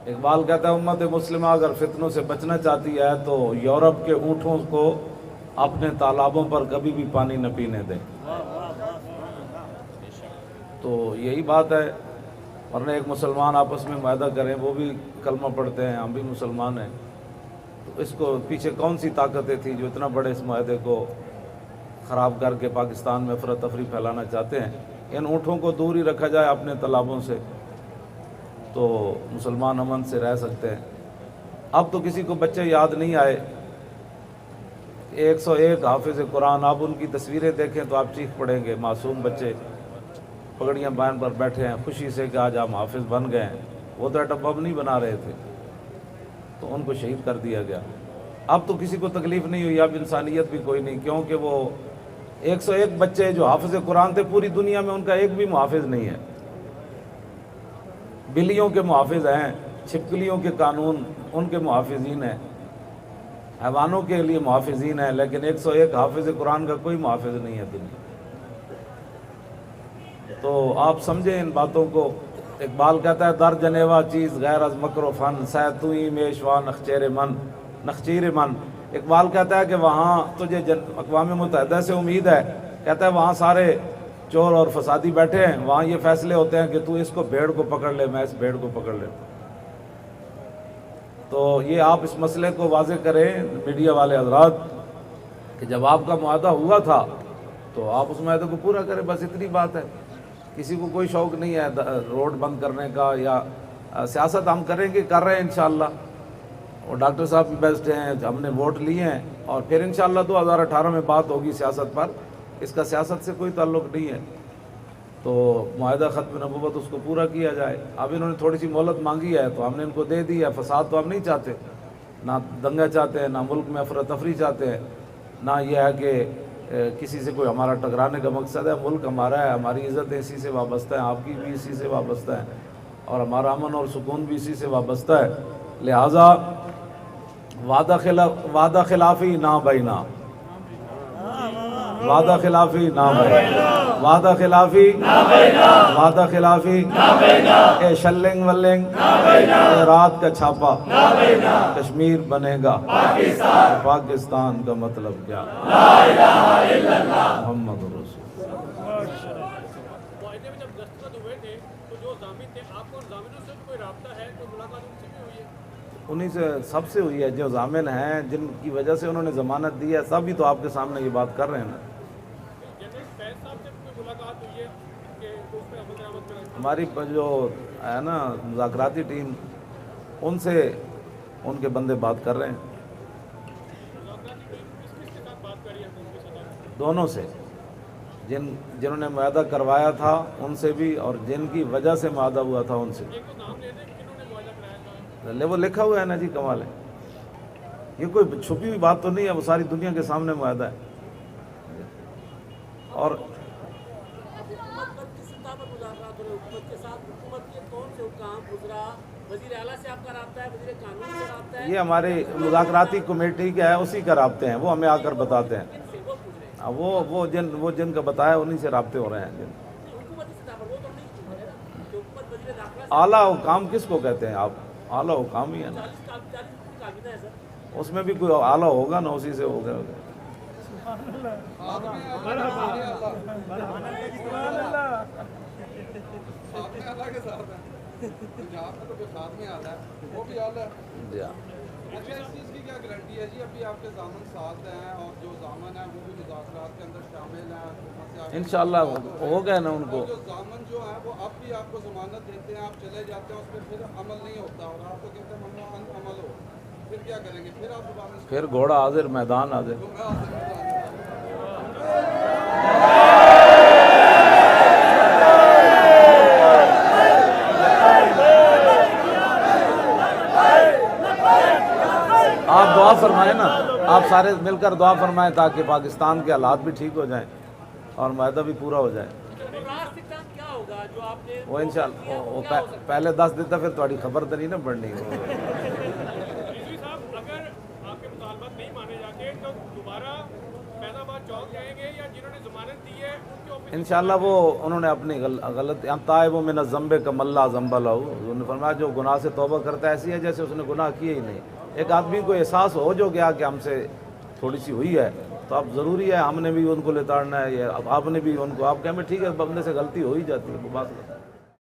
اقبال کہتا ہے امت مسلمہ اگر فتنوں سے بچنا چاہتی ہے تو یورپ کے اونٹوں کو اپنے تالابوں پر کبھی بھی پانی نہ پینے دیں۔ تو یہی بات ہے، ورنہ ایک مسلمان آپس میں معاہدہ کریں، وہ بھی کلمہ پڑھتے ہیں، ہم بھی مسلمان ہیں، تو اس کو پیچھے کون سی طاقتیں تھیں جو اتنا بڑے اس معاہدے کو خراب کر کے پاکستان میں افراتفری پھیلانا چاہتے ہیں۔ ان اونٹوں کو دور ہی رکھا جائے اپنے تالابوں سے تو مسلمان امن سے رہ سکتے ہیں۔ اب تو کسی کو بچے یاد نہیں آئے، 101 حافظ قرآن، آپ ان کی تصویریں دیکھیں تو آپ چیخ پڑیں گے، معصوم بچے پگڑیاں باندھ پر بیٹھے ہیں خوشی سے کہ آج ہم حافظ بن گئے ہیں۔ وہ تو ایٹم بم نہیں بنا رہے تھے، تو ان کو شہید کر دیا گیا۔ اب تو کسی کو تکلیف نہیں ہوئی، اب انسانیت بھی کوئی نہیں، کیونکہ وہ 101 بچے جو حافظ قرآن تھے، پوری دنیا میں ان کا ایک بھی محافظ نہیں ہے۔ بلیوں کے محافظ ہیں، چھپکلیوں کے قانون ان کے محافظین ہیں، حیوانوں کے لیے محافظین ہیں، لیکن 101 حافظ قرآن کا کوئی محافظ نہیں ہے دنیا۔ تو آپ سمجھیں ان باتوں کو۔ اقبال کہتا ہے در جنیوا چیز غیر از مکر و فن، سہ توئی میشوا نخچیر من۔ اقبال کہتا ہے کہ وہاں تجھے اقوام متحدہ سے امید ہے، کہتا ہے وہاں سارے چور اور فسادی بیٹھے ہیں، وہاں یہ فیصلے ہوتے ہیں کہ تو اس کو بھیڑ کو پکڑ لے، میں اس بھیڑ کو پکڑ لیتا ہوں۔ تو یہ آپ اس مسئلے کو واضح کریں میڈیا والے حضرات کہ جب آپ کا معاہدہ ہوا تھا تو آپ اس معاہدے کو پورا کریں، بس اتنی بات ہے۔ کسی کو کوئی شوق نہیں ہے روڈ بند کرنے کا، یا سیاست ہم کریں گے، کر رہے ہیں انشاءاللہ، اور ڈاکٹر صاحب بھی بیسٹ ہیں، ہم نے ووٹ لیے ہیں، اور پھر انشاءاللہ 2018 میں بات ہوگی سیاست پر۔ اس کا سیاست سے کوئی تعلق نہیں ہے، تو معاہدہ ختم نبوت اس کو پورا کیا جائے۔ اب انہوں نے تھوڑی سی مہلت مانگی ہے تو ہم نے ان کو دے دی ہے۔ فساد تو ہم نہیں چاہتے، نہ دنگا چاہتے ہیں، نہ ملک میں افراتفری چاہتے ہیں، نہ یہ ہے کہ کسی سے کوئی ہمارا ٹکرانے کا مقصد ہے۔ ملک ہمارا ہے، ہماری عزت اسی سے وابستہ ہے، آپ کی بھی اسی سے وابستہ ہے، اور ہمارا امن اور سکون بھی اسی سے وابستہ ہے۔ لہٰذا وعدہ خلافی نہ بینا، وعدہ خلافی نہ بینا، وعدہ خلافی نہ بینا، وعدہ خلافی نہ بینا، اے شلنگ ولنگ اے رات کا چھاپا نہ بینا، کشمیر بنے گا پاکستان، پاکستان کا مطلب کیا؟ لا الہ الا اللہ محمد رسول اللہ۔ معاہدے میں جب دستخط ہوئے تھے تو جو ضامن تھے، آپ کو ضامنوں سے کوئی رابطہ ہے، کوئی ملاقات ان سے بھی ہوئی ہے؟ انہی سے سب سے ہوئی ہے، جو ضامن ہیں جن کی وجہ سے انہوں نے ضمانت دی ہے، سب ہی تو آپ کے سامنے یہ بات کر رہے ہیں نا۔ جنرل فیض صاحب سے کوئی ملاقات ہوئی ہے کہ اس پہ عمل درآمد کریں؟ ہماری جو ہے نا مذاکراتی ٹیم، ان سے ان کے بندے بات کر رہے ہیں، مذاکراتی ٹیم کس کے ساتھ بات کر رہی ہے ان کی سطح پر؟ دونوں سے، جنہوں نے معاہدہ کروایا تھا ان سے بھی، اور جن کی وجہ سے معاہدہ ہوا تھا ان سے۔ ایک تو نام لے دیں کنہوں نے معاہدہ کرایا تھا؟ وہ لکھا ہوا ہے نا جی، کمال ہے، یہ کوئی چھپی ہوئی بات تو نہیں ہے، وہ ساری دنیا کے سامنے معاہدہ ہے۔ اور حکومت پر کس سطح پر مذاکرات ہو رہے ہیں؟ حکومت کے ساتھ حکومت کے کون سے حکام گزرا؟ وزیر اعلیٰ سے آپ کا رابطہ ہے؟ وزیر قانون سے رابطہ ہے؟ یہ ہماری مذاکراتی کمیٹی کا ہے، اسی کا رابطے ہیں، وہ ہمیں آ کر بتاتے ہیں۔ کن سے وہ پوچھ رہے ہیں؟ وہ جن کا بتایا انہی سے رابطے ہو رہے ہیں۔ حکومتی سطح پر وہ تو نہیں پوچھ رہے نا کہ حکومت وزیر داخلہ سے اعلیٰ حکام کس کو کہتے ہیں آپ؟ اعلیٰ حکام ہی ہے نا، 40 کابینہ ہے سر۔ اس میں بھی کوئی اعلیٰ ہوگا نا، اسی سے ہوگا۔ اچھا، اس چیز کی کیا گارنٹی ہے جی؟ ابھی آپ کے ضامن ساتھ ہیں اور جو ضامن ہیں وہ بھی مذاکرات کے اندر شامل ہیں، انشاءاللہ ہو گئے نا ان کو۔ جو ضامن جو ہیں وہ اب بھی آپ کو ضمانت دیتے ہیں، آپ چلے جاتے ہیں، اس پہ پھر عمل نہیں ہوتا اور آپ کو کہتے ہیں ممنوع عمل ہو، پھر کیا کریں گے؟ پھر آپ دوبارہ پھر گھوڑا حاضر میدان حاضر۔ آپ دعا فرمائیں نا، آپ سارے مل کر دعا فرمائیں تاکہ پاکستان کے حالات بھی ٹھیک ہو جائیں اور معاہدہ بھی پورا ہو جائے۔ راست اقدام کیا ہوگا جو آپ نے وہ انشاءاللہ وہ پہلے 10 دیتا، پھر تھوڑی خبر تو نہیں نا پڑنی۔ رضوی صاحب، اگر آپ کے مطالبات نہیں مانے جاتے تو دوبارہ فیض آباد چوک جائیں گے، یا جنہوں نے ضمانت دی ہے ان کے آفس انشاءاللہ وہ انہوں نے اپنی غلط تائب من الذنب کما لا ذنب لہ، انہوں نے فرمایا جو گناہ سے توبہ کرتا ہے ایسی ہے جیسے اس نے گناہ کیے ہی نہیں۔ ایک آدمی کو احساس ہو جو گیا کہ ہم سے تھوڑی سی ہوئی ہے تو اب ضروری ہے ہم نے بھی ان کو لتاڑنا ہے، یا آپ نے بھی ان کو، آپ کہیں ٹھیک ہے بندے سے غلطی ہو ہی جاتی ہے، وہ بات